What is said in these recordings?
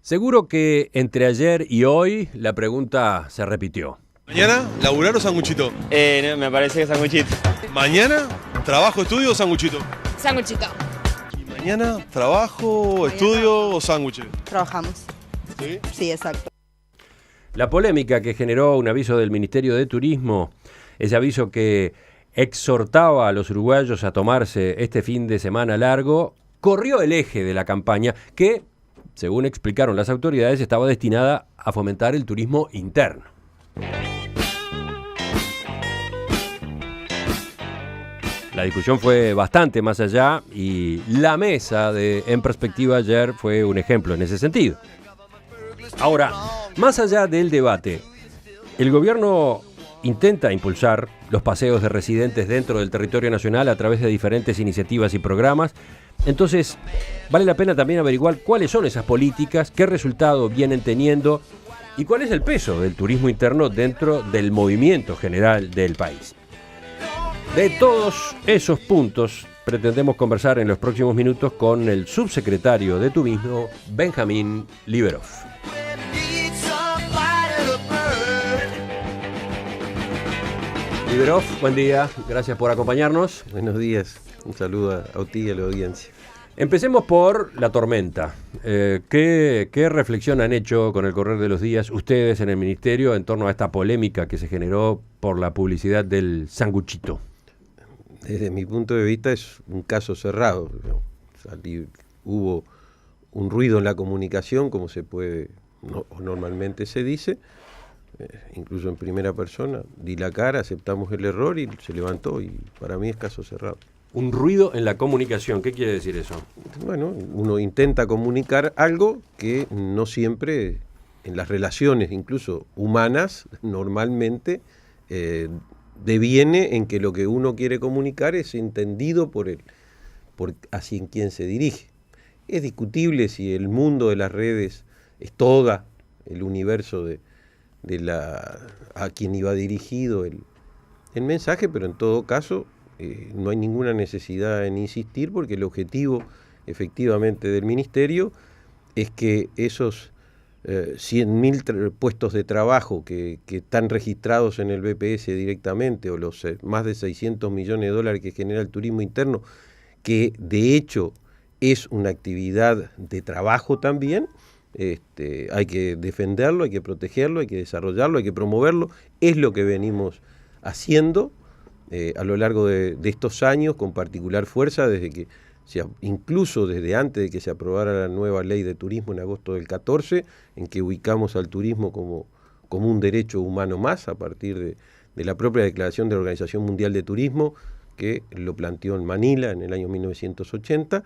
Seguro que entre ayer y hoy la pregunta se repitió. ¿Mañana, laburar o sanguchito? No, me parece que sanguchito. ¿Mañana, trabajo, estudio o sanguchito? Sanguchito. ¿Y mañana, trabajo, estudio o sándwich? Trabajamos. ¿Sí? Sí, exacto. La polémica que generó un aviso del Ministerio de Turismo, ese aviso que exhortaba a los uruguayos a tomarse este fin de semana largo, corrió el eje de la campaña que, según explicaron las autoridades, estaba destinada a fomentar el turismo interno. La discusión fue bastante más allá y la mesa de En Perspectiva ayer fue un ejemplo en ese sentido. Ahora, más allá del debate, el gobierno intenta impulsar los paseos de residentes dentro del territorio nacional a través de diferentes iniciativas y programas. Entonces, vale la pena también averiguar cuáles son esas políticas, qué resultado vienen teniendo y cuál es el peso del turismo interno dentro del movimiento general del país. De todos esos puntos pretendemos conversar en los próximos minutos con el subsecretario de Turismo, Benjamín Liberov. Liberov, buen día, gracias por acompañarnos. Buenos días, un saludo a ti y a la audiencia. Empecemos por la tormenta. ¿Qué reflexión han hecho con el correr de los días ustedes en el Ministerio en torno a esta polémica que se generó por la publicidad del sanguchito? Desde mi punto de vista es un caso cerrado. Hubo un ruido en la comunicación, como se puede, o normalmente se dice, incluso en primera persona. Di la cara, aceptamos el error y se levantó, y para mí es caso cerrado. Un ruido en la comunicación, ¿qué quiere decir eso? Bueno, uno intenta comunicar algo que no siempre, en las relaciones incluso humanas, normalmente deviene en que lo que uno quiere comunicar es entendido por hacia quien se dirige. Es discutible si el mundo de las redes es toda el universo a quien iba dirigido el mensaje, pero en todo caso no hay ninguna necesidad en insistir, porque el objetivo efectivamente del Ministerio es que esos 100.000 puestos de trabajo que están registrados en el BPS directamente, o los más de 600 millones de dólares que genera el turismo interno, que de hecho es una actividad de trabajo también, hay que defenderlo, hay que protegerlo, hay que desarrollarlo, hay que promoverlo. Es lo que venimos haciendo a lo largo de estos años, con particular fuerza, incluso desde antes de que se aprobara la nueva ley de turismo en agosto del 14, en que ubicamos al turismo como un derecho humano más, a partir de la propia declaración de la Organización Mundial de Turismo, que lo planteó en Manila en el año 1980,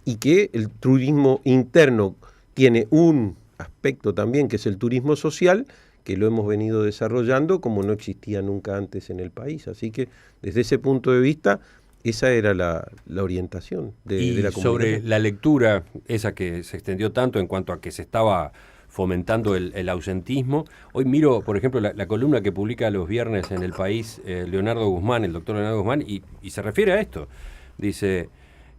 y que el turismo interno tiene un aspecto también, que es el turismo social, que lo hemos venido desarrollando como no existía nunca antes en el país. Así que desde ese punto de vista, esa era la orientación de la comunidad. Sobre la lectura, esa que se extendió tanto en cuanto a que se estaba fomentando el ausentismo, hoy miro, por ejemplo, la columna que publica los viernes en El País Leonardo Guzmán, el doctor Leonardo Guzmán, y se refiere a esto. Dice: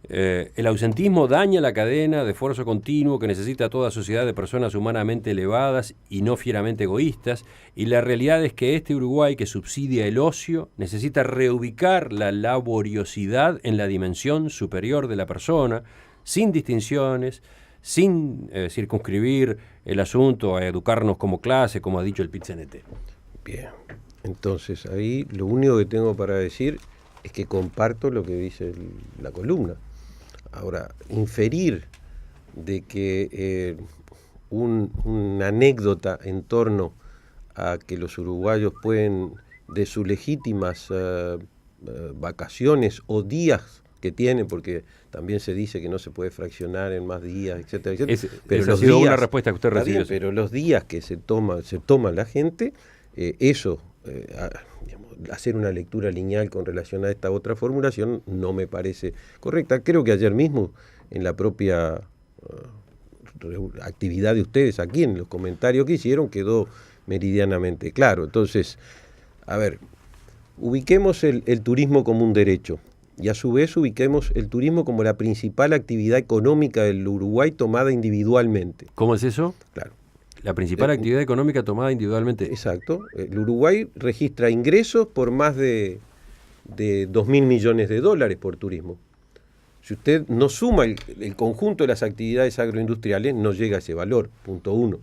el ausentismo daña la cadena de esfuerzo continuo que necesita toda sociedad de personas humanamente elevadas y no fieramente egoístas, y la realidad es que este Uruguay que subsidia el ocio necesita reubicar la laboriosidad en la dimensión superior de la persona, sin distinciones, sin circunscribir el asunto a educarnos como clase, como ha dicho el PIT-CNT. Bien, entonces ahí lo único que tengo para decir es que comparto lo que dice la columna. Ahora, inferir de que una anécdota en torno a que los uruguayos pueden, de sus legítimas vacaciones o días que tienen, porque también se dice que no se puede fraccionar en más días, etcétera, etcétera. Pero esa ha sido una respuesta que usted recibió. Bien, pero los días que se toma la gente, hacer una lectura lineal con relación a esta otra formulación no me parece correcta. Creo que ayer mismo, en la propia actividad de ustedes aquí, en los comentarios que hicieron, quedó meridianamente claro. Entonces, a ver, ubiquemos el turismo como un derecho. y a su vez ubiquemos el turismo como la principal actividad económica del Uruguay tomada individualmente. ¿Cómo es eso? Claro. La principal actividad económica tomada individualmente. Exacto. El Uruguay registra ingresos por más de 2.000 millones de dólares por turismo. Si usted no suma el conjunto de las actividades agroindustriales, no llega a ese valor, punto 1.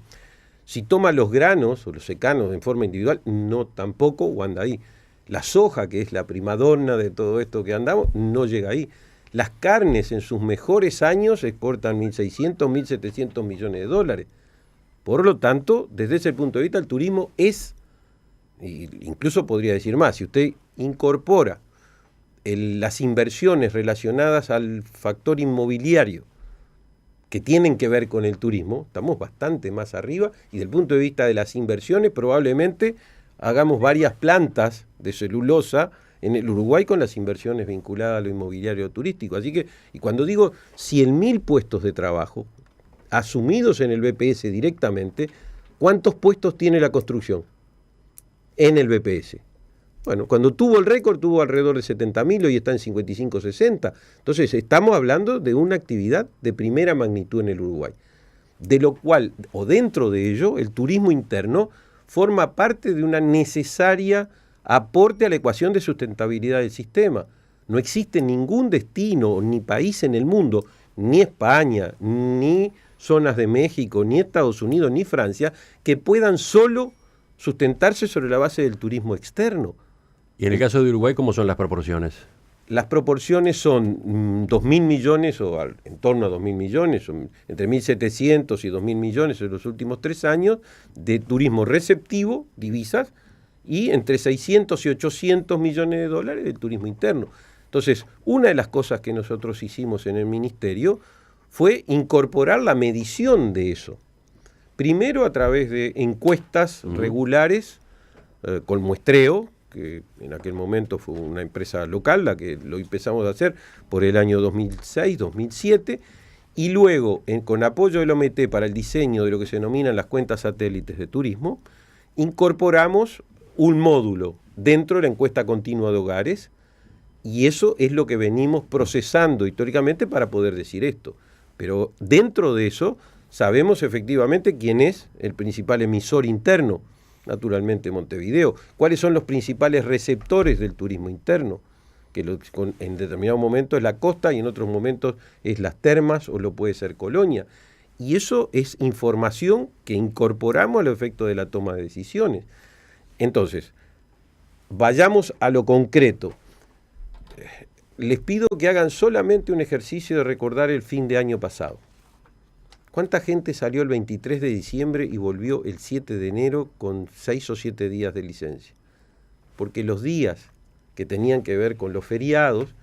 Si toma los granos o los secanos en forma individual, no tampoco, o anda ahí. La soja, que es la primadonna de todo esto que andamos, no llega ahí. Las carnes en sus mejores años exportan 1.600, 1.700 millones de dólares. Por lo tanto, desde ese punto de vista, el turismo es, incluso podría decir más, si usted incorpora las inversiones relacionadas al factor inmobiliario que tienen que ver con el turismo, estamos bastante más arriba, y desde el punto de vista de las inversiones probablemente hagamos varias plantas de celulosa en el Uruguay con las inversiones vinculadas a lo inmobiliario turístico. Así que, y cuando digo 100.000 puestos de trabajo asumidos en el BPS directamente, ¿cuántos puestos tiene la construcción en el BPS? Bueno, cuando tuvo el récord tuvo alrededor de 70.000, hoy está en 55, 60. Entonces, estamos hablando de una actividad de primera magnitud en el Uruguay. De lo cual, o dentro de ello, el turismo interno forma parte de una necesaria aporte a la ecuación de sustentabilidad del sistema. No existe ningún destino ni país en el mundo, ni España, ni zonas de México, ni Estados Unidos, ni Francia, que puedan solo sustentarse sobre la base del turismo externo. Y en el caso de Uruguay, ¿cómo son las proporciones? Las proporciones son 2.000 millones o en torno a 2.000 millones, entre 1.700 y 2.000 millones en los últimos 3 años de turismo receptivo, divisas, y entre 600 y 800 millones de dólares del turismo interno. Entonces, una de las cosas que nosotros hicimos en el Ministerio fue incorporar la medición de eso. Primero a través de encuestas regulares con muestreo, que en aquel momento fue una empresa local la que lo empezamos a hacer por el año 2006, 2007, y luego con apoyo del OMT para el diseño de lo que se denominan las cuentas satélites de turismo, incorporamos un módulo dentro de la encuesta continua de hogares, y eso es lo que venimos procesando históricamente para poder decir esto. Pero dentro de eso sabemos efectivamente quién es el principal emisor interno, naturalmente Montevideo, cuáles son los principales receptores del turismo interno, que en determinado momento es la costa y en otros momentos es las termas o lo puede ser Colonia. Y eso es información que incorporamos al efecto de la toma de decisiones. Entonces, vayamos a lo concreto. Les pido que hagan solamente un ejercicio de recordar el fin de año pasado. ¿Cuánta gente salió el 23 de diciembre y volvió el 7 de enero con 6 o 7 días de licencia? Porque los días que tenían que ver con los feriados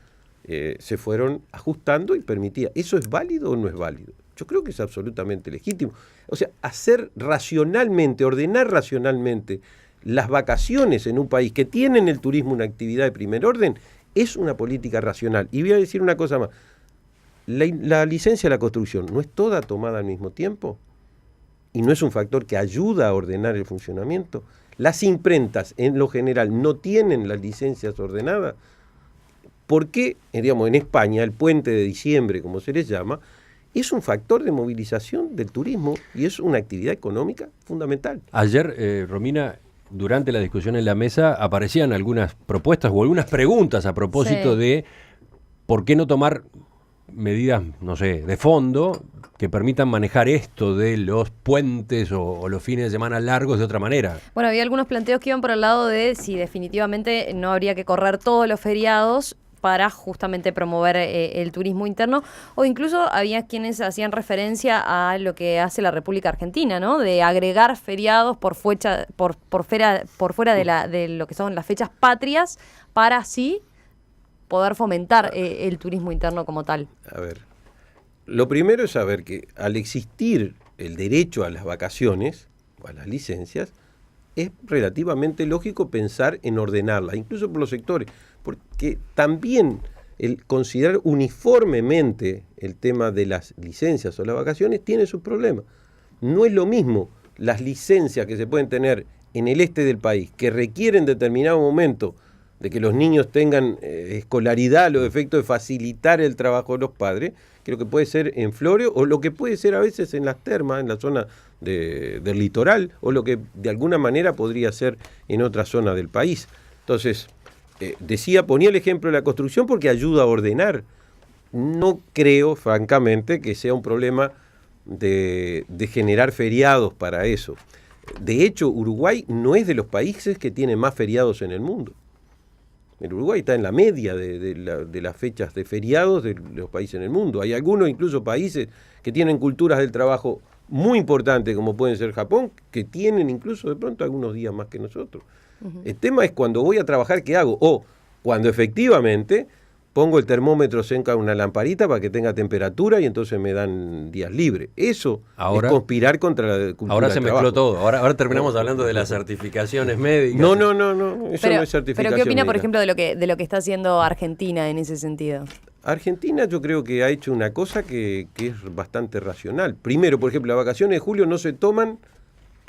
se fueron ajustando y permitía. ¿Eso es válido o no es válido? Yo creo que es absolutamente legítimo. O sea, hacer racionalmente, ordenar racionalmente las vacaciones en un país que tienen el turismo una actividad de primer orden es una política racional. Y voy a decir una cosa más. La licencia de la construcción no es toda tomada al mismo tiempo y no es un factor que ayuda a ordenar el funcionamiento. Las imprentas en lo general no tienen las licencias ordenadas. ¿Por qué, digamos, en España el puente de diciembre, como se les llama, es un factor de movilización del turismo y es una actividad económica fundamental? Ayer, Romina, durante la discusión en la mesa aparecían algunas propuestas o algunas preguntas a propósito de por qué no tomar medidas, no sé, de fondo que permitan manejar esto de los puentes o los fines de semana largos de otra manera. Bueno, había algunos planteos que iban por el lado de si definitivamente no habría que correr todos los feriados para justamente promover el turismo interno, o incluso había quienes hacían referencia a lo que hace la República Argentina, ¿no? De agregar feriados por fuera de lo que son las fechas patrias para así poder fomentar el turismo interno como tal. A ver, lo primero es saber que al existir el derecho a las vacaciones o a las licencias, es relativamente lógico pensar en ordenarlas, incluso por los sectores, porque también el considerar uniformemente el tema de las licencias o las vacaciones tiene sus problemas. No es lo mismo las licencias que se pueden tener en el este del país, que requieren en determinado momento de que los niños tengan escolaridad a los efectos de facilitar el trabajo de los padres, que lo que puede ser en Flores o lo que puede ser a veces en las termas, en la zona del litoral, o lo que de alguna manera podría ser en otra zona del país. Entonces, ponía el ejemplo de la construcción porque ayuda a ordenar. No creo, francamente, que sea un problema de generar feriados para eso. De hecho, Uruguay no es de los países que tiene más feriados en el mundo. El Uruguay está en la media de las fechas de feriados de los países en el mundo. Hay algunos, incluso países, que tienen culturas del trabajo muy importantes, como pueden ser Japón, que tienen incluso de pronto algunos días más que nosotros. Uh-huh. El tema es cuando voy a trabajar, ¿qué hago? O cuando efectivamente pongo el termómetro cerca de una lamparita para que tenga temperatura y entonces me dan días libres. Eso es conspirar contra la cultura ahora se del mezcló trabajo. todo. Ahora terminamos hablando de las certificaciones médicas. No, eso no es certificación. Pero ¿qué opina, médica. por ejemplo, de lo que está haciendo Argentina en ese sentido? Argentina yo creo que ha hecho una cosa que es bastante racional. Primero, por ejemplo, las vacaciones de julio no se toman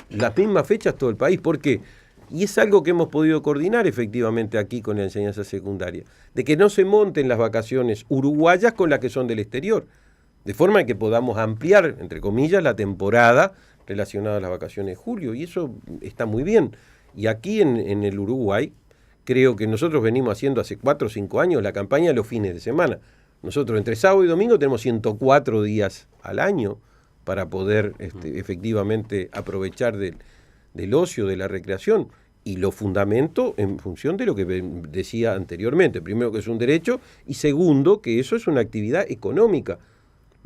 las mismas fechas todo el país. ¿Por qué? Y es algo que hemos podido coordinar efectivamente aquí con la enseñanza secundaria, de que no se monten las vacaciones uruguayas con las que son del exterior, de forma que podamos ampliar, entre comillas, la temporada relacionada a las vacaciones de julio, y eso está muy bien. Y aquí en el Uruguay, creo que nosotros venimos haciendo hace 4 o 5 años la campaña de los fines de semana. Nosotros entre sábado y domingo tenemos 104 días al año para poder efectivamente aprovechar del ocio, de la recreación, y lo fundamento en función de lo que decía anteriormente. Primero, que es un derecho, y segundo, que eso es una actividad económica.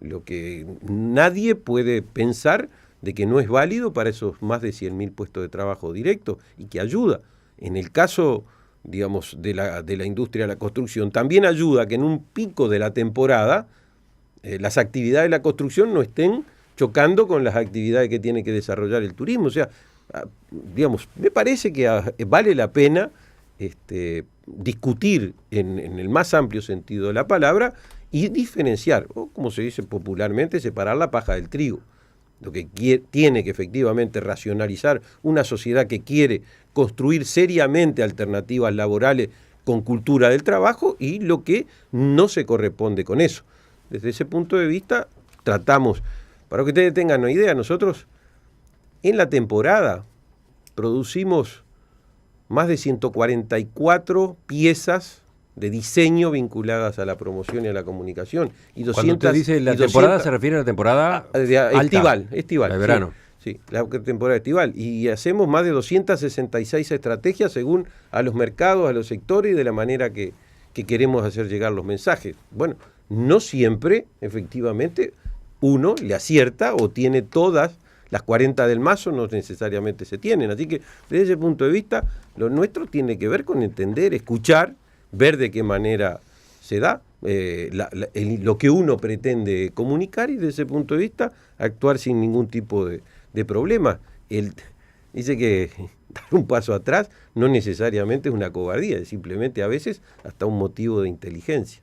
Lo que nadie puede pensar de que no es válido para esos más de 100.000 puestos de trabajo directos y que ayuda. En el caso, digamos, de la industria de la construcción, también ayuda que en un pico de la temporada las actividades de la construcción no estén chocando con las actividades que tiene que desarrollar el turismo. O sea, digamos, me parece que vale la pena discutir en el más amplio sentido de la palabra y diferenciar, o como se dice popularmente, separar la paja del trigo. Lo que tiene que efectivamente racionalizar una sociedad que quiere construir seriamente alternativas laborales con cultura del trabajo y lo que no se corresponde con eso. Desde ese punto de vista, tratamos, para que ustedes tengan una idea, nosotros en la temporada producimos más de 144 piezas de diseño vinculadas a la promoción y a la comunicación. Y 200, cuando usted dice la temporada, se refiere a la temporada estival, de verano. Sí, la temporada estival. Y hacemos más de 266 estrategias según a los mercados, a los sectores y de la manera que queremos hacer llegar los mensajes. Bueno, no siempre, efectivamente, uno le acierta o tiene todas las 40 del mazo, no necesariamente se tienen. Así que desde ese punto de vista, lo nuestro tiene que ver con entender, escuchar, ver de qué manera se da lo que uno pretende comunicar y desde ese punto de vista actuar sin ningún tipo de problema. Dice que dar un paso atrás no necesariamente es una cobardía, es simplemente a veces hasta un motivo de inteligencia.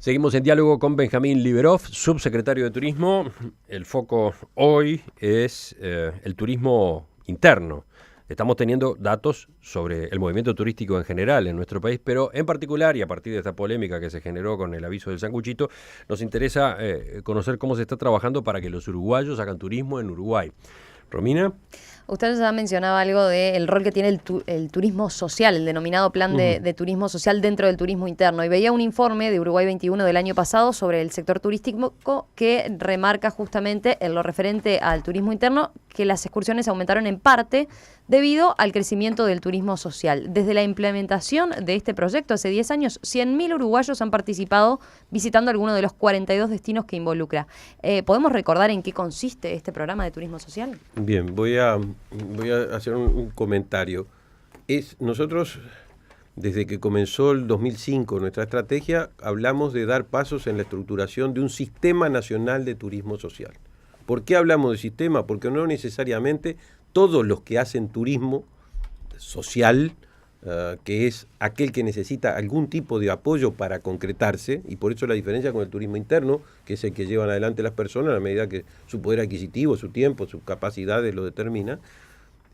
Seguimos en diálogo con Benjamín Liberoff, subsecretario de Turismo. El foco hoy es el turismo interno. Estamos teniendo datos sobre el movimiento turístico en general en nuestro país, pero en particular, y a partir de esta polémica que se generó con el aviso del sanguchito, nos interesa conocer cómo se está trabajando para que los uruguayos hagan turismo en Uruguay. Romina. Usted ya mencionaba algo del rol que tiene el turismo social, el denominado plan de turismo social dentro del turismo interno. Y veía un informe de Uruguay 21 del año pasado sobre el sector turístico que remarca justamente en lo referente al turismo interno que las excursiones aumentaron en parte debido al crecimiento del turismo social. Desde la implementación de este proyecto hace 10 años, 100.000 uruguayos han participado visitando alguno de los 42 destinos que involucra. ¿Podemos recordar en qué consiste este programa de turismo social? Bien, voy a hacer un comentario. Nosotros, desde que comenzó el 2005 nuestra estrategia, hablamos de dar pasos en la estructuración de un sistema nacional de turismo social. ¿Por qué hablamos de sistema? Porque no necesariamente todos los que hacen turismo social, que es aquel que necesita algún tipo de apoyo para concretarse, y por eso la diferencia con el turismo interno, que es el que llevan adelante las personas a medida que su poder adquisitivo, su tiempo, sus capacidades lo determina,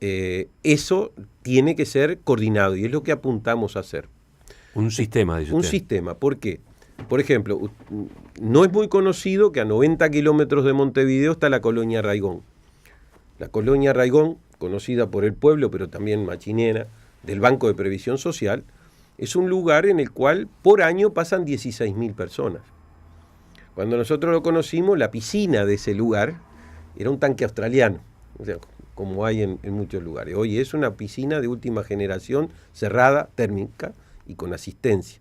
eso tiene que ser coordinado y es lo que apuntamos a hacer. Un sistema, dice Un usted. sistema, ¿por qué? Por ejemplo, no es muy conocido que a 90 kilómetros de Montevideo está la colonia Raigón. La colonia Raigón, conocida por el pueblo, pero también machinera, del Banco de Previsión Social, es un lugar en el cual por año pasan 16.000 personas. Cuando nosotros lo conocimos, la piscina de ese lugar era un tanque australiano, o sea, como hay en muchos lugares. Hoy es una piscina de última generación, cerrada, térmica y con asistencia.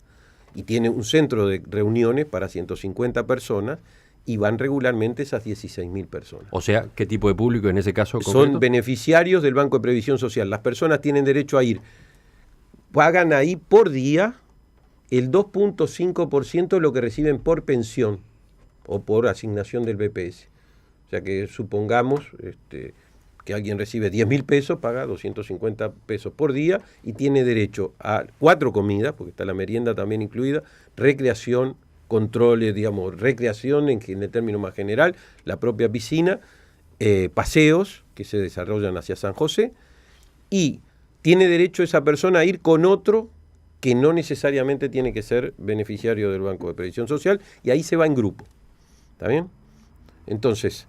Y tiene un centro de reuniones para 150 personas y van regularmente esas 16.000 personas. O sea, ¿qué tipo de público en ese caso concreto? Son beneficiarios del Banco de Previsión Social. Las personas tienen derecho a ir. Pagan ahí por día el 2.5% de lo que reciben por pensión o por asignación del BPS. O sea que supongamos que alguien recibe 10.000 pesos, paga 250 pesos por día y tiene derecho a 4 comidas, porque está la merienda también incluida, recreación, controles, digamos, recreación en el término más general, la propia piscina, paseos que se desarrollan hacia San José, y tiene derecho esa persona a ir con otro que no necesariamente tiene que ser beneficiario del Banco de Previsión Social, y ahí se va en grupo. ¿Está bien? Entonces,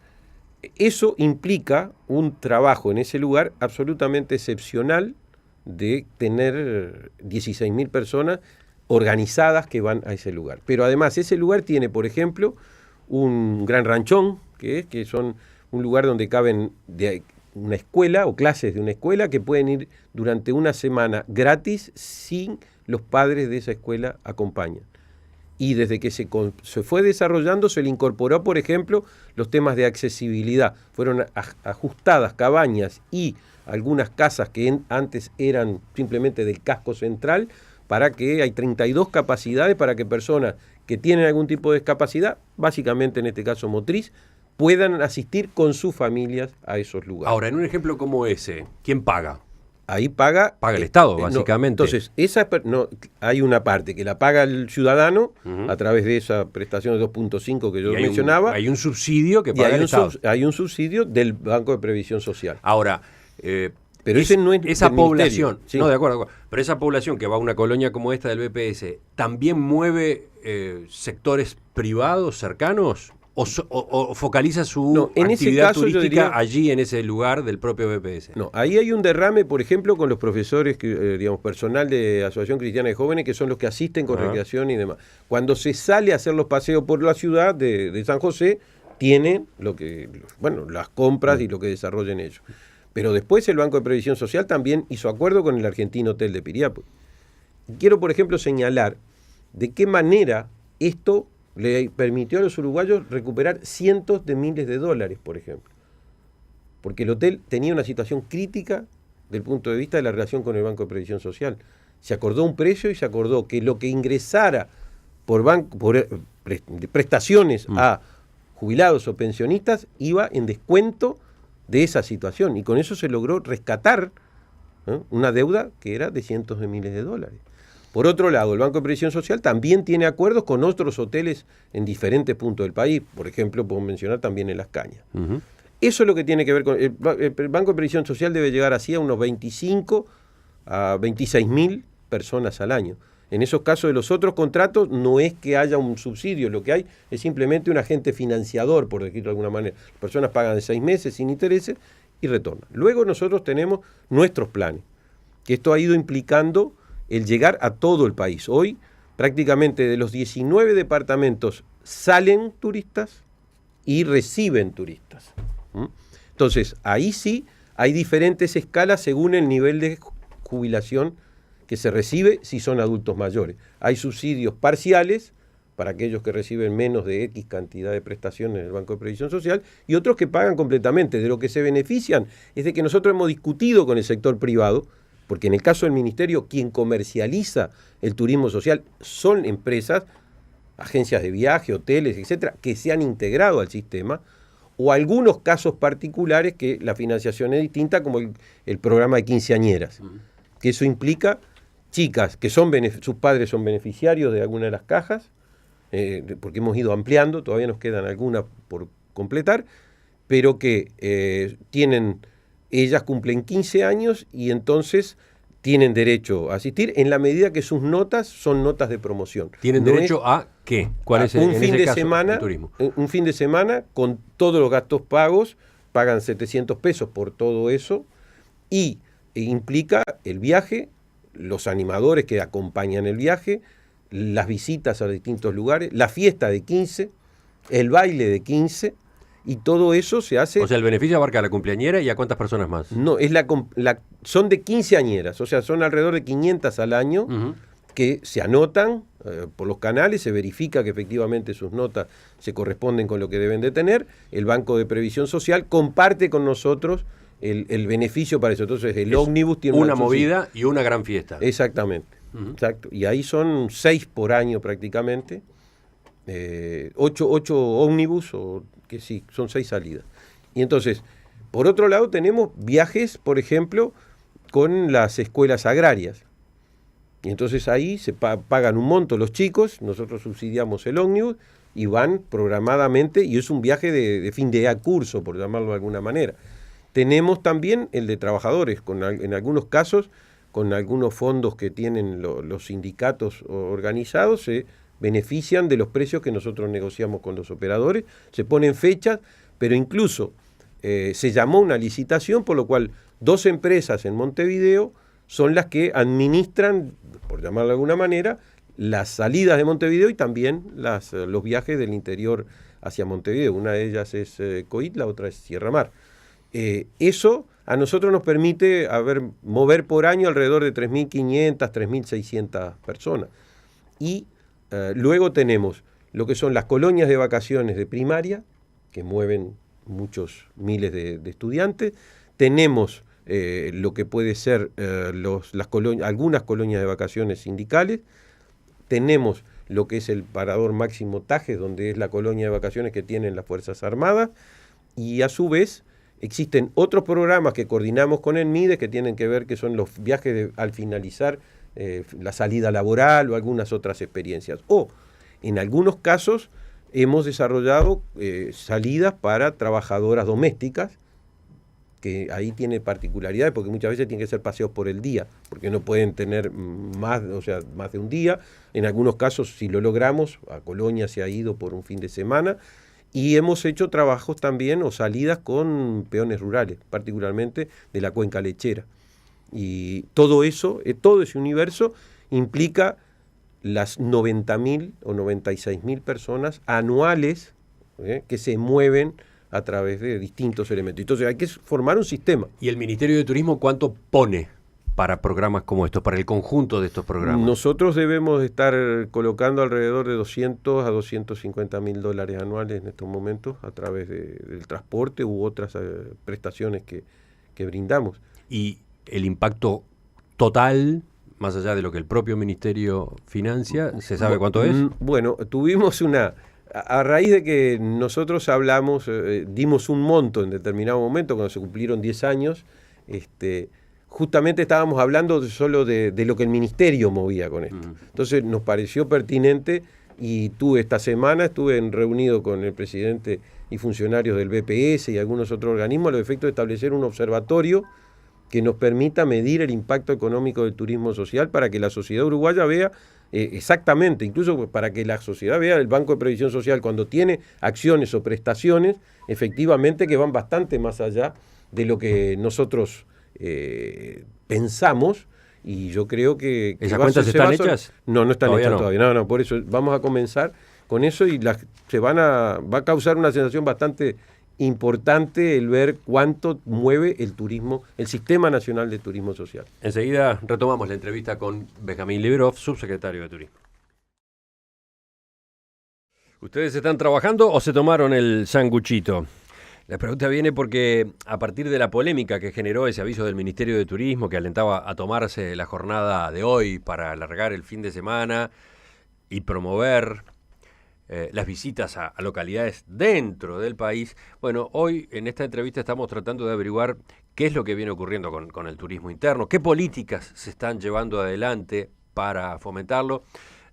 eso implica un trabajo en ese lugar absolutamente excepcional de tener 16.000 personas organizadas que van a ese lugar. Pero además ese lugar tiene, por ejemplo, un gran ranchón, que son un lugar donde caben de una escuela o clases de una escuela que pueden ir durante una semana gratis sin los padres de esa escuela acompañan. Y desde que se fue desarrollando se le incorporó, por ejemplo, los temas de accesibilidad. Fueron ajustadas cabañas y algunas casas que antes eran simplemente del casco central, para que hay 32 capacidades para que personas que tienen algún tipo de discapacidad, básicamente en este caso motriz, puedan asistir con sus familias a esos lugares. Ahora, en un ejemplo como ese, ¿quién paga? Ahí paga el Estado, básicamente. Entonces, hay una parte que la paga el ciudadano a través de esa prestación de 2.5 que yo mencionaba. Hay un subsidio que paga el Estado. Hay un subsidio del Banco de Previsión Social. Ahora, pero ese no es esa población, sí. No, de acuerdo, pero esa población que va a una colonia como esta del BPS, ¿también mueve sectores privados cercanos? ¿O focaliza su actividad turística allí en ese lugar del propio BPS? No, ahí hay un derrame, por ejemplo, con los profesores, personal de Asociación Cristiana de Jóvenes, que son los que asisten con recreación y demás. Cuando se sale a hacer los paseos por la ciudad de San José, tienen las compras y lo que desarrollen ellos. Pero después el Banco de Previsión Social también hizo acuerdo con el Argentino Hotel de Piriápolis. Quiero, por ejemplo, señalar de qué manera esto le permitió a los uruguayos recuperar cientos de miles de dólares, por ejemplo. Porque el hotel tenía una situación crítica del punto de vista de la relación con el Banco de Previsión Social. Se acordó un precio y se acordó que lo que ingresara por prestaciones a jubilados o pensionistas iba en descuento de esa situación. Y con eso se logró rescatar una deuda que era de cientos de miles de dólares. Por otro lado, el Banco de Previsión Social también tiene acuerdos con otros hoteles en diferentes puntos del país. Por ejemplo, puedo mencionar también en Las Cañas. Eso es lo que tiene que ver con... El Banco de Previsión Social debe llegar así a unos 25 a 26.000 personas al año. En esos casos de los otros contratos no es que haya un subsidio, lo que hay es simplemente un agente financiador, por decirlo de alguna manera. Las personas pagan de 6 meses sin intereses y retornan. Luego nosotros tenemos nuestros planes, que esto ha ido implicando el llegar a todo el país. Hoy, prácticamente de los 19 departamentos salen turistas y reciben turistas. Entonces, ahí sí hay diferentes escalas según el nivel de jubilación que se recibe si son adultos mayores. Hay subsidios parciales para aquellos que reciben menos de X cantidad de prestaciones en el Banco de Previsión Social y otros que pagan completamente. De lo que se benefician es de que nosotros hemos discutido con el sector privado, porque en el caso del Ministerio, quien comercializa el turismo social son empresas, agencias de viaje, hoteles, etcétera, que se han integrado al sistema, o algunos casos particulares que la financiación es distinta, como el programa de quinceañeras, que eso implica chicas que sus padres son beneficiarios de alguna de las cajas, porque hemos ido ampliando, todavía nos quedan algunas por completar, pero que tienen ellas cumplen 15 años y entonces tienen derecho a asistir en la medida que sus notas son notas de promoción. ¿Tienen derecho a qué? ¿Cuál es un en fin ese de caso, semana, el turismo? un fin de semana con todos los gastos pagos, pagan 700 pesos por todo eso y implica el viaje, los animadores que acompañan el viaje, las visitas a distintos lugares, la fiesta de 15, el baile de 15 y todo eso se hace... O sea, el beneficio abarca a la cumpleañera y a cuántas personas más. No, es son de 15 añeras, o sea, son alrededor de 500 al año que se anotan por los canales, se verifica que efectivamente sus notas se corresponden con lo que deben de tener, el Banco de Previsión Social comparte con nosotros el beneficio para eso. Entonces el ómnibus tiene una movida y una gran fiesta. Exactamente, exacto. Y ahí son 6 por año prácticamente, 8 ómnibus, o que sí, son 6 salidas. Y entonces, por otro lado, tenemos viajes, por ejemplo, con las escuelas agrarias. Y entonces ahí se pagan un monto los chicos, nosotros subsidiamos el ómnibus y van programadamente, y es un viaje de fin de curso, por llamarlo de alguna manera. Tenemos también el de trabajadores, en algunos casos, con algunos fondos que tienen los sindicatos organizados, se benefician de los precios que nosotros negociamos con los operadores, se ponen fechas, pero incluso se llamó una licitación, por lo cual 2 empresas en Montevideo son las que administran, por llamarlo de alguna manera, las salidas de Montevideo y también los viajes del interior hacia Montevideo. Una de ellas es COIT, la otra es Sierra Mar. Eso a nosotros nos permite mover por año alrededor de 3.500, 3.600 personas. Y luego tenemos lo que son las colonias de vacaciones de primaria, que mueven muchos miles de estudiantes. Tenemos lo que puede ser algunas colonias de vacaciones sindicales. Tenemos lo que es el Parador Máximo Tajes, donde es la colonia de vacaciones que tienen las Fuerzas Armadas. Y a su vez existen otros programas que coordinamos con el MIDES que tienen que ver, que son los viajes al finalizar la salida laboral o algunas otras experiencias. O, en algunos casos, hemos desarrollado salidas para trabajadoras domésticas, que ahí tiene particularidades, porque muchas veces tienen que ser paseos por el día, porque no pueden tener más de un día. En algunos casos, si lo logramos, a Colonia se ha ido por un fin de semana. Y hemos hecho trabajos también o salidas con peones rurales, particularmente de la cuenca lechera. Y todo eso, todo ese universo implica las 90.000 o 96.000 personas anuales que se mueven a través de distintos elementos. Entonces hay que formar un sistema. ¿Y el Ministerio de Turismo cuánto pone para programas como estos, para el conjunto de estos programas? Nosotros debemos estar colocando alrededor de 200 a 250.000 dólares anuales en estos momentos a través del transporte u otras prestaciones que brindamos. ¿Y el impacto total, más allá de lo que el propio Ministerio financia, se sabe cuánto es? Bueno, tuvimos a raíz de que nosotros hablamos, dimos un monto en determinado momento, cuando se cumplieron 10 años, justamente estábamos hablando solo de lo que el Ministerio movía con esto. Entonces nos pareció pertinente y esta semana estuve reunido con el presidente y funcionarios del BPS y algunos otros organismos a los efectos de establecer un observatorio que nos permita medir el impacto económico del turismo social para que la sociedad uruguaya vea exactamente, incluso para que la sociedad vea el Banco de Previsión Social cuando tiene acciones o prestaciones, efectivamente que van bastante más allá de lo que nosotros pensamos, y yo creo que ¿Esas cuentas están hechas? No están ¿Todavía hechas no? todavía. No, por eso vamos a comenzar con eso y va a causar una sensación bastante importante el ver cuánto mueve el turismo, el Sistema Nacional de Turismo Social. Enseguida retomamos la entrevista con Benjamín Liberov, subsecretario de Turismo. ¿Ustedes están trabajando o se tomaron el sanguchito? La pregunta viene porque a partir de la polémica que generó ese aviso del Ministerio de Turismo que alentaba a tomarse la jornada de hoy para alargar el fin de semana y promover las visitas a localidades dentro del país. Bueno, hoy en esta entrevista estamos tratando de averiguar qué es lo que viene ocurriendo con el turismo interno, qué políticas se están llevando adelante para fomentarlo.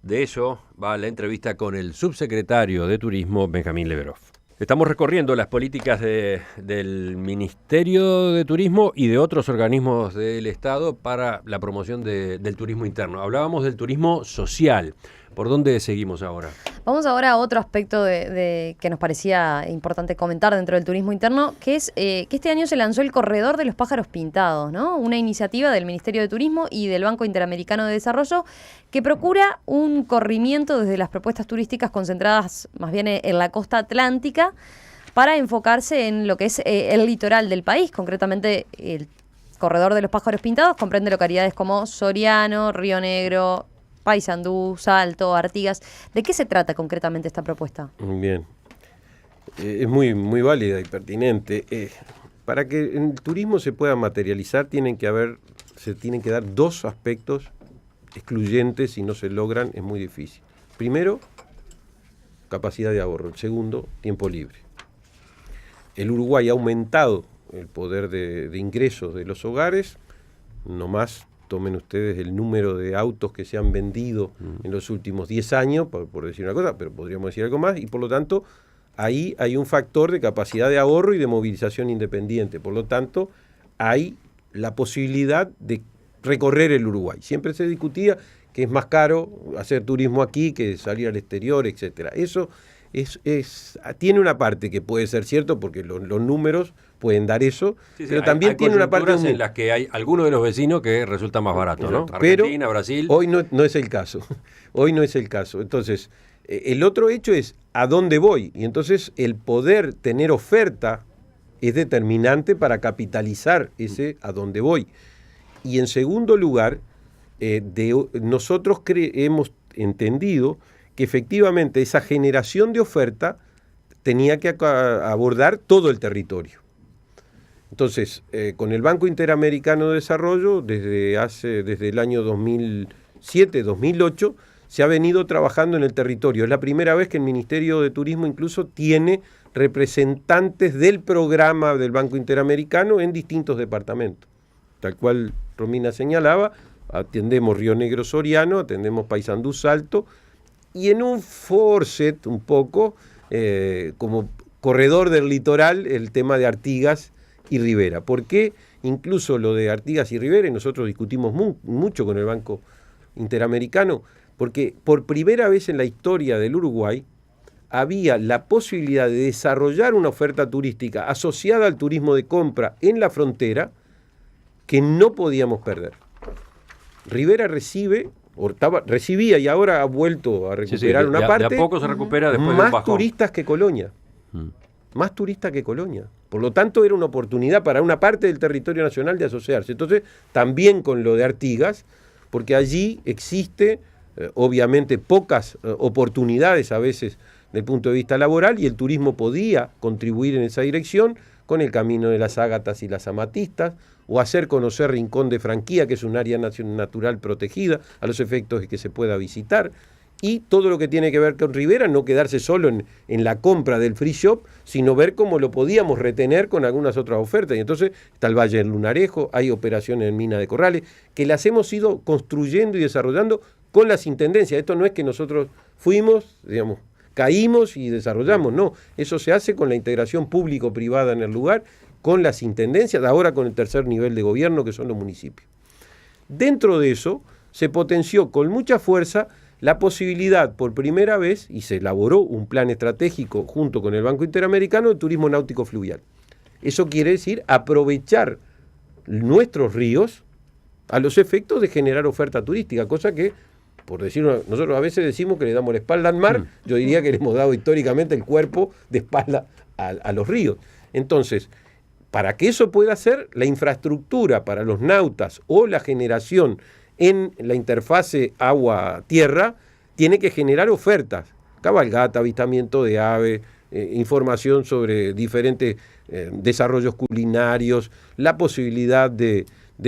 De eso va la entrevista con el subsecretario de Turismo, Benjamín Liberov. Estamos recorriendo las políticas del Ministerio de Turismo y de otros organismos del Estado para la promoción del turismo interno. Hablábamos del turismo social. ¿Por dónde seguimos ahora? Vamos ahora a otro aspecto que nos parecía importante comentar dentro del turismo interno, que es que este año se lanzó el Corredor de los Pájaros Pintados, ¿no? Una iniciativa del Ministerio de Turismo y del Banco Interamericano de Desarrollo que procura un corrimiento desde las propuestas turísticas concentradas más bien en la costa atlántica para enfocarse en lo que es el litoral del país. Concretamente, el Corredor de los Pájaros Pintados comprende localidades como Soriano, Río Negro, Paysandú, Salto, Artigas. ¿De qué se trata concretamente esta propuesta? Bien, es muy válida y pertinente. Para que el turismo se pueda materializar se tienen que dar dos aspectos excluyentes. Si no se logran es muy difícil. Primero, capacidad de ahorro. El segundo, tiempo libre. El Uruguay ha aumentado el poder de ingresos de los hogares, no más. Tomen ustedes el número de autos que se han vendido en los últimos 10 años, por decir una cosa, pero podríamos decir algo más, y por lo tanto ahí hay un factor de capacidad de ahorro y de movilización independiente. Por lo tanto, hay la posibilidad de recorrer el Uruguay. Siempre se discutía que es más caro hacer turismo aquí que salir al exterior, etcétera. Eso tiene una parte que puede ser cierto porque los números pueden dar eso, sí, pero también hay tiene una parte en las que hay algunos de los vecinos que resulta más barato, ¿no? Argentina, pero Brasil. Hoy no es el caso. Hoy no es el caso. Entonces, el otro hecho es a dónde voy. Y entonces el poder tener oferta es determinante para capitalizar ese a dónde voy. Y en segundo lugar, nosotros hemos entendido que efectivamente esa generación de oferta tenía que abordar todo el territorio. Entonces, con el Banco Interamericano de Desarrollo, desde el año 2007, 2008, se ha venido trabajando en el territorio. Es la primera vez que el Ministerio de Turismo incluso tiene representantes del programa del Banco Interamericano en distintos departamentos. Tal cual Romina señalaba, atendemos Río Negro Soriano, atendemos Paysandú Salto, y en un forcet un poco, como corredor del litoral, el tema de Artigas y Rivera. ¿Por qué incluso lo de Artigas y Rivera? Y nosotros discutimos mucho con el Banco Interamericano, porque por primera vez en la historia del Uruguay había la posibilidad de desarrollar una oferta turística asociada al turismo de compra en la frontera que no podíamos perder. Rivera recibía y ahora ha vuelto a recuperar una parte. De a poco se recupera después más del bajón. Turistas que Colonia. Más turistas que Colonia. Por lo tanto, era una oportunidad para una parte del territorio nacional de asociarse. Entonces, también con lo de Artigas, porque allí existe, obviamente, pocas oportunidades a veces desde el punto de vista laboral, y el turismo podía contribuir en esa dirección con el Camino de las Ágatas y las Amatistas, o hacer conocer Rincón de Franquía, que es un área natural protegida, a los efectos de que se pueda visitar. Y todo lo que tiene que ver con Rivera, no quedarse solo en la compra del free shop, sino ver cómo lo podíamos retener con algunas otras ofertas. Y entonces está el Valle del Lunarejo, hay operaciones en Mina de Corrales, que las hemos ido construyendo y desarrollando con las intendencias. Esto no es que nosotros fuimos, caímos y desarrollamos, no. Eso se hace con la integración público-privada en el lugar, con las intendencias, ahora con el tercer nivel de gobierno, que son los municipios. Dentro de eso, se potenció con mucha fuerza la posibilidad por primera vez, y se elaboró un plan estratégico junto con el Banco Interamericano de turismo náutico fluvial. Eso quiere decir aprovechar nuestros ríos a los efectos de generar oferta turística, cosa que, por decirlo, nosotros a veces decimos que le damos la espalda al mar, yo diría que le hemos dado históricamente el cuerpo de espalda a los ríos. Entonces, para que eso pueda ser, la infraestructura para los nautas o la generación en la interfase agua-tierra tiene que generar ofertas, cabalgata, avistamiento de aves, información sobre diferentes desarrollos culinarios, la posibilidad de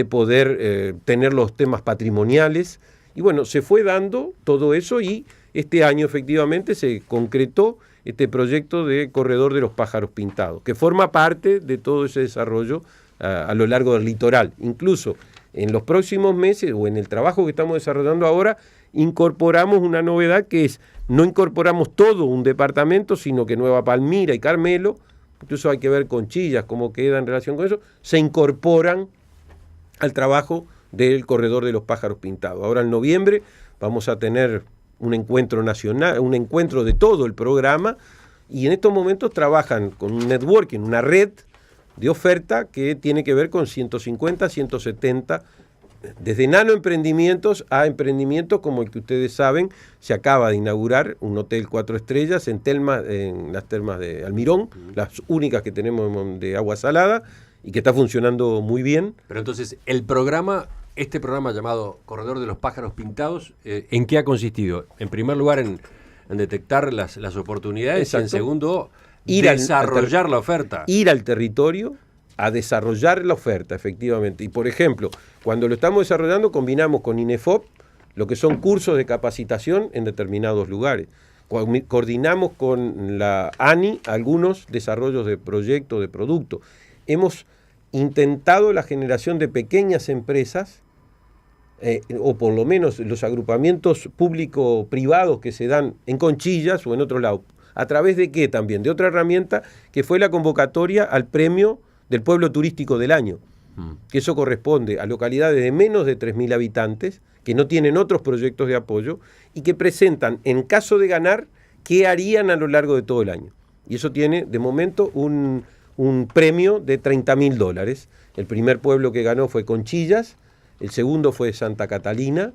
poder tener los temas patrimoniales. Y bueno, se fue dando todo eso y este año efectivamente se concretó este proyecto de Corredor de los Pájaros Pintados, que forma parte de todo ese desarrollo a lo largo del litoral. Incluso en los próximos meses o en el trabajo que estamos desarrollando ahora, incorporamos una novedad que es, no incorporamos todo un departamento, sino que Nueva Palmira y Carmelo, incluso hay que ver Conchillas, cómo queda en relación con eso, se incorporan al trabajo del Corredor de los Pájaros Pintados. Ahora en noviembre vamos a tener un encuentro nacional, un encuentro de todo el programa, y en estos momentos trabajan con un networking, una red de oferta que tiene que ver con 150, 170, desde nanoemprendimientos a emprendimientos como el que ustedes saben, se acaba de inaugurar un hotel 4 estrellas en las termas de Almirón, las únicas que tenemos de agua salada, y que está funcionando muy bien. Pero entonces, este programa llamado Corredor de los Pájaros Pintados, ¿en qué ha consistido? En primer lugar, en detectar las oportunidades. Exacto. Y en segundo, desarrollar la oferta. Ir al territorio a desarrollar la oferta, efectivamente. Y, por ejemplo, cuando lo estamos desarrollando, combinamos con INEFOP lo que son cursos de capacitación en determinados lugares. Coordinamos con la ANI algunos desarrollos de proyectos, de productos. Hemos intentado la generación de pequeñas empresas, o por lo menos los agrupamientos público-privados que se dan en Conchillas o en otro lado. ¿A través de qué también? De otra herramienta que fue la convocatoria al premio del pueblo turístico del año. Que eso corresponde a localidades de menos de 3.000 habitantes, que no tienen otros proyectos de apoyo y que presentan, en caso de ganar, qué harían a lo largo de todo el año. Y eso tiene, de momento, un premio de $30.000. El primer pueblo que ganó fue Conchillas, el segundo fue Santa Catalina,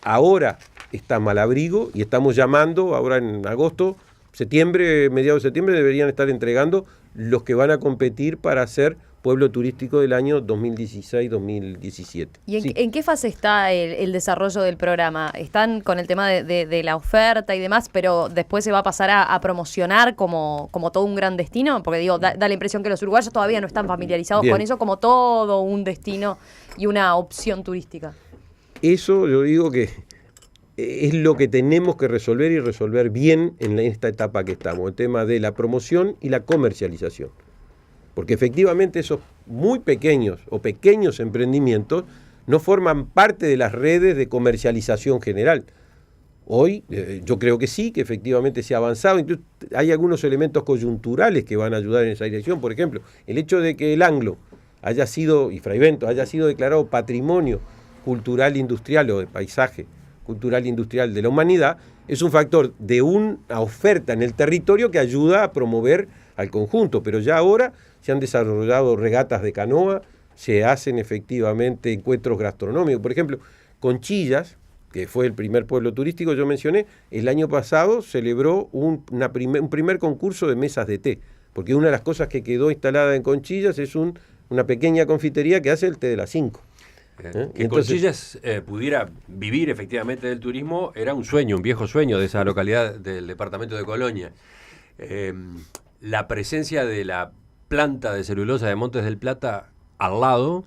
ahora está Malabrigo y estamos llamando, ahora en agosto, mediados de septiembre, deberían estar entregando los que van a competir para ser pueblo turístico del año 2016-2017. ¿Y sí. en qué fase está el desarrollo del programa? ¿Están con el tema de la oferta y demás, pero después se va a pasar a promocionar como todo un gran destino? Porque digo, da la impresión que los uruguayos todavía no están familiarizados Bien. con eso como todo un destino y una opción turística. Eso yo digo que es lo que tenemos que resolver y resolver bien en esta etapa que estamos, el tema de la promoción y la comercialización. Porque efectivamente esos muy pequeños o pequeños emprendimientos no forman parte de las redes de comercialización general. Hoy yo creo que sí, que efectivamente se ha avanzado. Incluso hay algunos elementos coyunturales que van a ayudar en esa dirección. Por ejemplo, el hecho de que el Anglo y Fray Bento haya sido declarado patrimonio cultural industrial o de paisaje cultural industrial de la humanidad es un factor de una oferta en el territorio que ayuda a promover al conjunto. Pero ya ahora se han desarrollado regatas de canoa, se hacen efectivamente encuentros gastronómicos. Por ejemplo, Conchillas, que fue el primer pueblo turístico yo mencioné, el año pasado celebró un primer concurso de mesas de té, porque una de las cosas que quedó instalada en Conchillas es una pequeña confitería que hace el té de las 5. Que Entonces, Conchillas pudiera vivir efectivamente del turismo era un sueño, un viejo sueño de esa localidad del departamento de Colonia. La presencia de la planta de celulosa de Montes del Plata al lado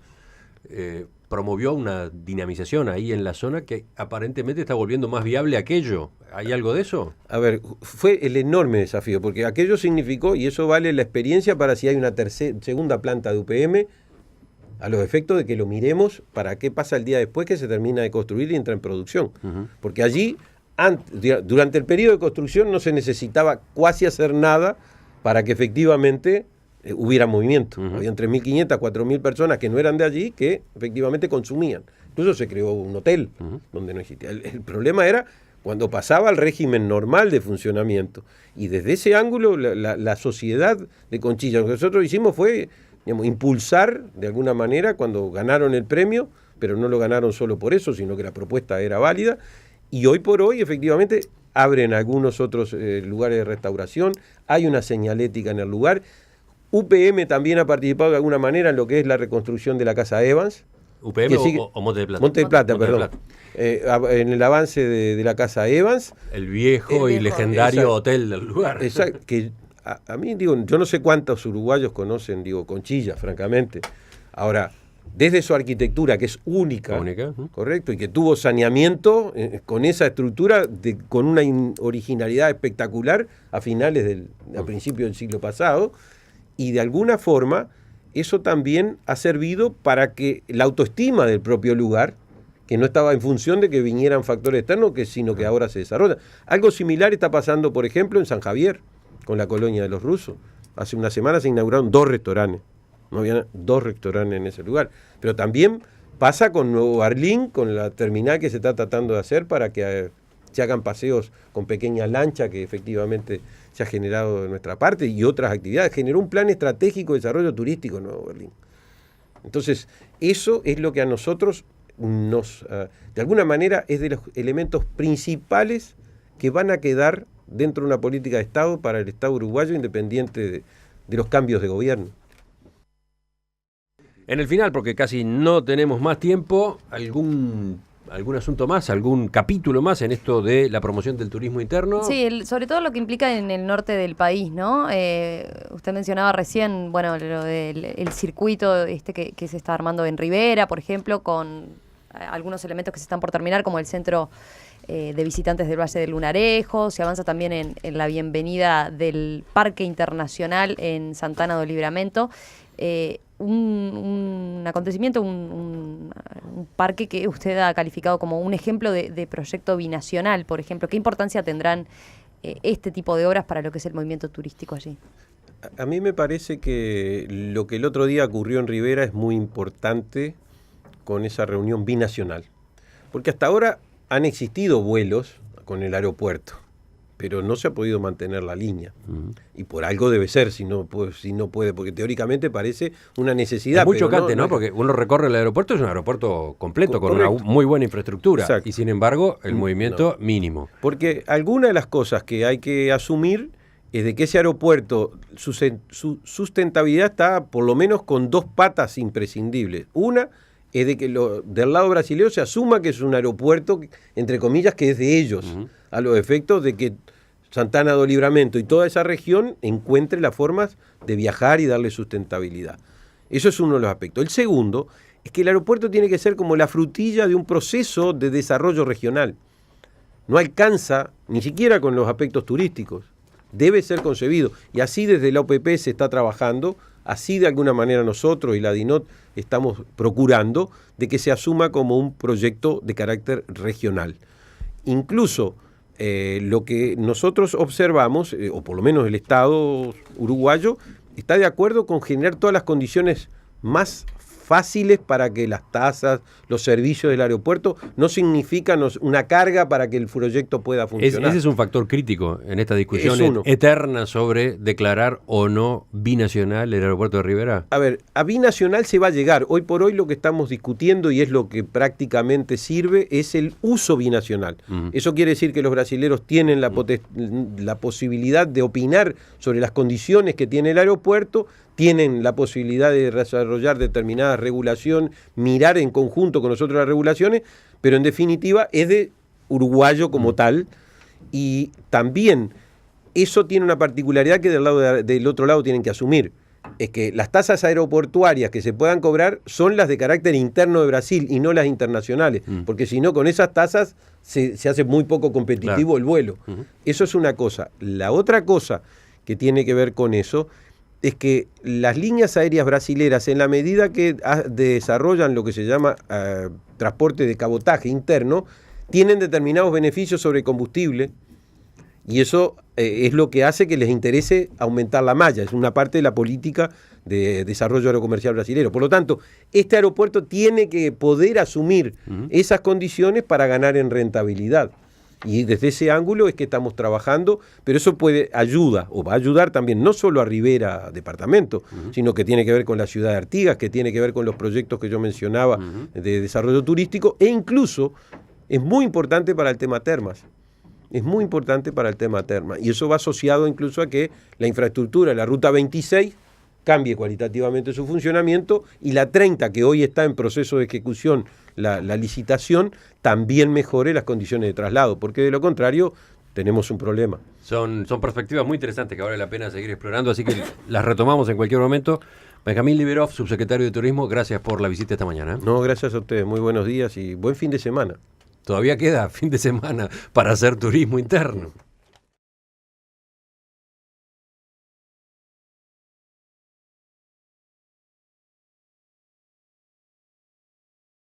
promovió una dinamización ahí en la zona que aparentemente está volviendo más viable aquello. ¿Hay algo de eso? A ver, fue el enorme desafío, porque aquello significó, y eso vale la experiencia para si hay una segunda planta de UPM, a los efectos de que lo miremos para qué pasa el día después que se termina de construir y entra en producción. Porque allí, durante el periodo de construcción, no se necesitaba casi hacer nada para que efectivamente hubiera movimiento. Habían 3.500 a 4.000 personas que no eran de allí que efectivamente consumían. Incluso se creó un hotel donde no existía. El problema era cuando pasaba al régimen normal de funcionamiento. Y desde ese ángulo, la sociedad de Conchillas, lo que nosotros hicimos fue impulsar de alguna manera cuando ganaron el premio, pero no lo ganaron solo por eso, sino que la propuesta era válida, y hoy por hoy efectivamente abren algunos otros lugares de restauración, hay una señalética en el lugar. UPM también ha participado de alguna manera en lo que es la reconstrucción de la Casa Evans. ¿UPM o Monte de Plata? Monte de Plata, Monte de perdón. En el avance de la Casa Evans. El viejo y legendario hotel del lugar. Exacto, que a mí, digo, yo no sé cuántos uruguayos conocen, Conchillas, francamente. Ahora, desde su arquitectura, que es única, correcto, y que tuvo saneamiento con esa estructura, con una originalidad espectacular a principios del siglo pasado, y de alguna forma eso también ha servido para que la autoestima del propio lugar, que no estaba en función de que vinieran factores externos, sino que ahora se desarrolla. Algo similar está pasando, por ejemplo, en San Javier, con la colonia de los rusos. Hace una semana se inauguraron 2 restaurantes. No había 2 restaurantes en ese lugar. Pero también pasa con Nuevo Barlín, con la terminal que se está tratando de hacer para que se hagan paseos con pequeña lancha que efectivamente se ha generado de nuestra parte y otras actividades. Generó un plan estratégico de desarrollo turístico en Nuevo Berlín. Entonces, eso es lo que a nosotros de alguna manera, es de los elementos principales que van a quedar dentro de una política de Estado para el Estado uruguayo, independiente de los cambios de gobierno. En el final, porque casi no tenemos más tiempo, ¿algún asunto más, algún capítulo más en esto de la promoción del turismo interno? Sí, sobre todo lo que implica en el norte del país, ¿no? Usted mencionaba recién, bueno, lo del circuito que se está armando en Rivera, por ejemplo, con algunos elementos que se están por terminar, como el centro de visitantes del Valle del Lunarejo. Se avanza también en la bienvenida del Parque Internacional en Santana do Livramento. Un acontecimiento, un parque que usted ha calificado como un ejemplo de proyecto binacional, por ejemplo. ¿Qué importancia tendrán este tipo de obras para lo que es el movimiento turístico allí? A mí me parece que lo que el otro día ocurrió en Rivera es muy importante con esa reunión binacional. Porque hasta ahora han existido vuelos con el aeropuerto, pero no se ha podido mantener la línea. Y por algo debe ser, si no puede, porque teóricamente parece una necesidad. Es muy pero chocante, ¿no? Porque uno recorre el aeropuerto, es un aeropuerto completo, con una muy buena infraestructura. Exacto. Y sin embargo, el movimiento mínimo. Porque alguna de las cosas que hay que asumir es de que ese aeropuerto, su sustentabilidad está por lo menos con 2 patas imprescindibles. Una es de que del lado brasileño se asuma que es un aeropuerto, entre comillas, que es de ellos, a los efectos de que Santana do Livramento y toda esa región encuentre las formas de viajar y darle sustentabilidad. Eso es uno de los aspectos. El segundo es que el aeropuerto tiene que ser como la frutilla de un proceso de desarrollo regional. No alcanza ni siquiera con los aspectos turísticos. Debe ser concebido. Y así desde la OPP se está trabajando. Así de alguna manera nosotros y la DINOT estamos procurando de que se asuma como un proyecto de carácter regional. Incluso lo que nosotros observamos, o por lo menos el Estado uruguayo, está de acuerdo con generar todas las condiciones más fáciles para que las tasas, los servicios del aeropuerto no significan una carga para que el proyecto pueda funcionar. Ese es un factor crítico en esta discusión eterna sobre declarar o no binacional el aeropuerto de Rivera. A ver, a binacional se va a llegar. Hoy por hoy lo que estamos discutiendo, y es lo que prácticamente sirve, es el uso binacional. Eso quiere decir que los brasileros tienen la posibilidad de opinar sobre las condiciones que tiene el aeropuerto, tienen la posibilidad de desarrollar determinada regulación, mirar en conjunto con nosotros las regulaciones, pero en definitiva es de uruguayo como tal, y también eso tiene una particularidad que del otro lado tienen que asumir, es que las tasas aeroportuarias que se puedan cobrar son las de carácter interno de Brasil y no las internacionales, porque si no, con esas tasas se hace muy poco competitivo el vuelo. Eso es una cosa. La otra cosa que tiene que ver con eso es que las líneas aéreas brasileras, en la medida que desarrollan lo que se llama transporte de cabotaje interno, tienen determinados beneficios sobre combustible, y eso es lo que hace que les interese aumentar la malla. Es una parte de la política de desarrollo aerocomercial brasilero. Por lo tanto, este aeropuerto tiene que poder asumir esas condiciones para ganar en rentabilidad. Y desde ese ángulo es que estamos trabajando, pero eso ayuda, o va a ayudar también, no solo a Rivera departamento, sino que tiene que ver con la ciudad de Artigas, que tiene que ver con los proyectos que yo mencionaba de desarrollo turístico, e incluso es muy importante para el tema termas. Es muy importante para el tema termas. Y eso va asociado incluso a que la infraestructura, la ruta 26, cambie cualitativamente su funcionamiento, y la 30, que hoy está en proceso de ejecución, la licitación, también mejore las condiciones de traslado, porque de lo contrario tenemos un problema. Son perspectivas muy interesantes que vale la pena seguir explorando, así que las retomamos en cualquier momento. Benjamín Liberoff, subsecretario de Turismo, gracias por la visita esta mañana. No, gracias a ustedes, muy buenos días y buen fin de semana. Todavía queda fin de semana para hacer turismo interno.